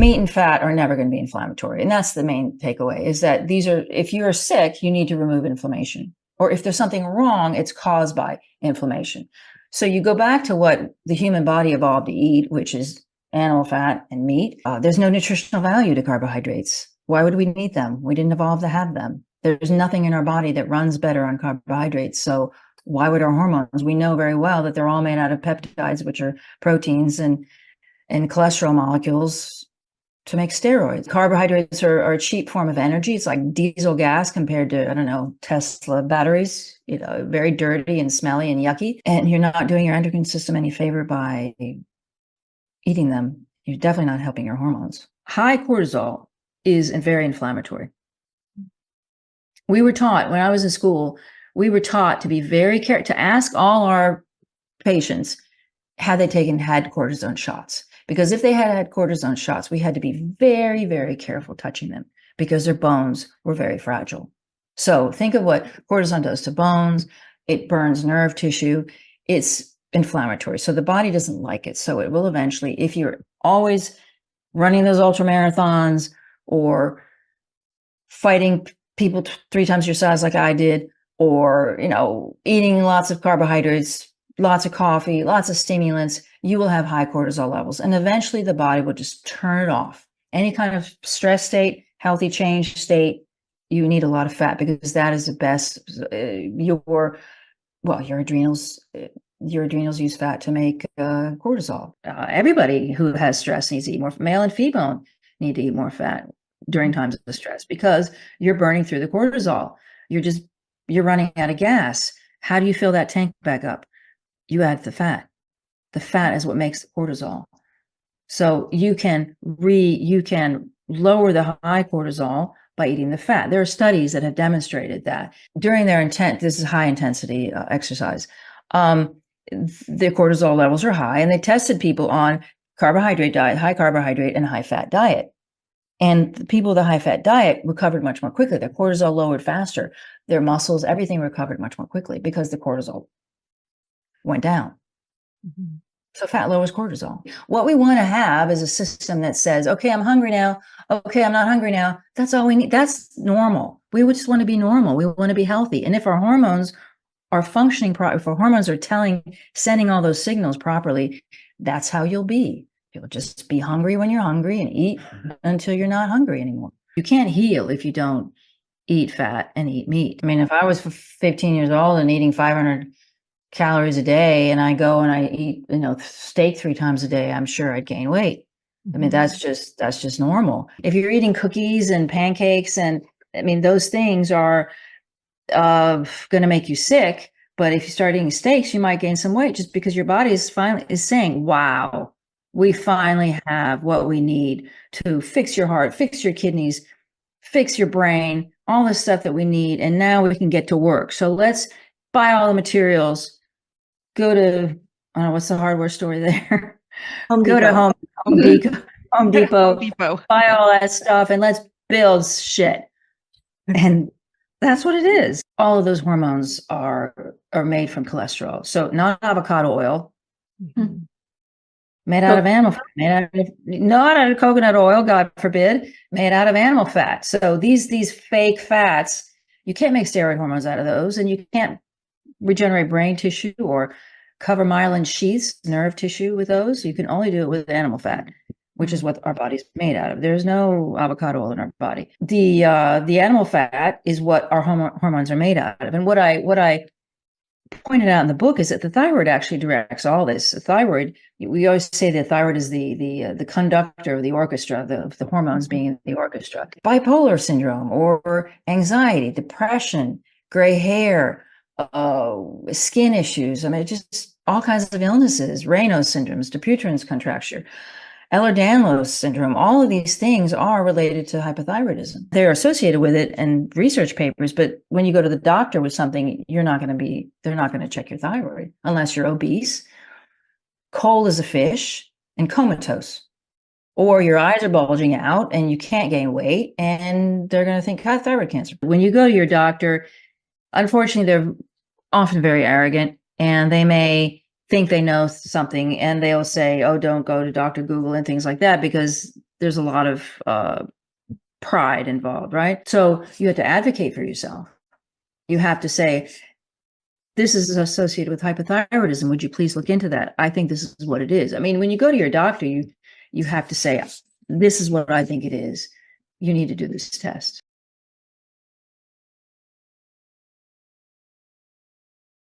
meat and fat are never going to be inflammatory. And that's the main takeaway, is that if you're sick, you need to remove inflammation. Or if there's something wrong, it's caused by inflammation. So you go back to what the human body evolved to eat, which is animal fat and meat. There's no nutritional value to carbohydrates. Why would we need them? We didn't evolve to have them. There's nothing in our body that runs better on carbohydrates. So why would our hormones? We know very well that they're all made out of peptides, which are proteins, and cholesterol molecules to make steroids. Carbohydrates are a cheap form of energy. It's like diesel gas compared to, I don't know, Tesla batteries, very dirty and smelly and yucky. And you're not doing your endocrine system any favor by eating them. You're definitely not helping your hormones. High cortisol is very inflammatory. We were taught, when I was in school, we were taught to be very careful, to ask all our patients, had cortisone shots? Because if they had cortisone shots, we had to be very, very careful touching them because their bones were very fragile. So think of what cortisone does to bones. It burns nerve tissue. It's inflammatory. So the body doesn't like it. So it will eventually, if you're always running those ultra marathons or fighting people 3 times your size like I did, or, eating lots of carbohydrates, lots of coffee, lots of stimulants, you will have high cortisol levels. And eventually the body will just turn it off. Any kind of stress state, healthy change state, you need a lot of fat, because that is the best. Your adrenals use fat to make cortisol. Everybody who has stress needs to eat more. Male and female need to eat more fat during times of stress, because you're burning through the cortisol. You're running out of gas. How do you fill that tank back up? You add the fat. The fat is what makes the cortisol. So you can lower the high cortisol by eating the fat. There are studies that have demonstrated that during this is high intensity exercise. The cortisol levels are high, and they tested people on carbohydrate diet, high carbohydrate and high fat diet. And the people with the high fat diet recovered much more quickly. Their cortisol lowered faster. Their muscles, everything recovered much more quickly because the cortisol went down. Mm-hmm. So fat lowers cortisol. What we want to have is a system that says, okay, I'm hungry now. Okay, I'm not hungry now. That's all we need. That's normal. We would just want to be normal. We want to be healthy. And if our hormones are functioning properly, if our hormones are sending all those signals properly, that's how you'll be. You'll just be hungry when you're hungry and eat until you're not hungry anymore. You can't heal if you don't eat fat and eat meat. I mean, if I was 15 years old and eating 500 calories a day and I go and I eat, steak 3 times a day, I'm sure I'd gain weight. I mean, that's just normal. If you're eating cookies and pancakes, and those things are going to make you sick. But if you start eating steaks, you might gain some weight, just because your body is saying, wow, we finally have what we need to fix your heart, fix your kidneys, fix your brain, all the stuff that we need. And now we can get to work. So let's buy all the materials, go to, I don't know, what's the hardware store there? Go to Home Depot, buy all that stuff, and let's build shit. And that's what it is. All of those hormones are made from cholesterol. So not avocado oil. Mm-hmm. Made out of animal fat, not out of coconut oil, God forbid, made out of animal fat. So these fake fats, you can't make steroid hormones out of those, and you can't regenerate brain tissue or cover myelin sheaths, nerve tissue with those. You can only do it with animal fat, which is what our body's made out of. There's no avocado oil in our body. The animal fat is what our hormones are made out of. And what I pointed out in the book is that the thyroid actually directs all this. The thyroid, we always say the thyroid is the conductor of the orchestra, the hormones being in the orchestra. Bipolar syndrome or anxiety, depression, gray hair, skin issues. Just all kinds of illnesses, Raynaud's syndromes, Dupuytren's contracture, Ehlers-Danlos syndrome. All of these things are related to hypothyroidism. They're associated with it in research papers, but when you go to the doctor with something, they're not going to check your thyroid unless you're obese, cold as a fish, and comatose. Or your eyes are bulging out and you can't gain weight, and they're going to think thyroid cancer. When you go to your doctor, unfortunately, they're often very arrogant, and they may think they know something, and they'll say, oh, don't go to Dr. Google and things like that, because there's a lot of pride involved, right? So you have to advocate for yourself. You have to say, this is associated with hypothyroidism. Would you please look into that? I think this is what it is. I mean, when you go to your doctor, you have to say, this is what I think it is. You need to do this test.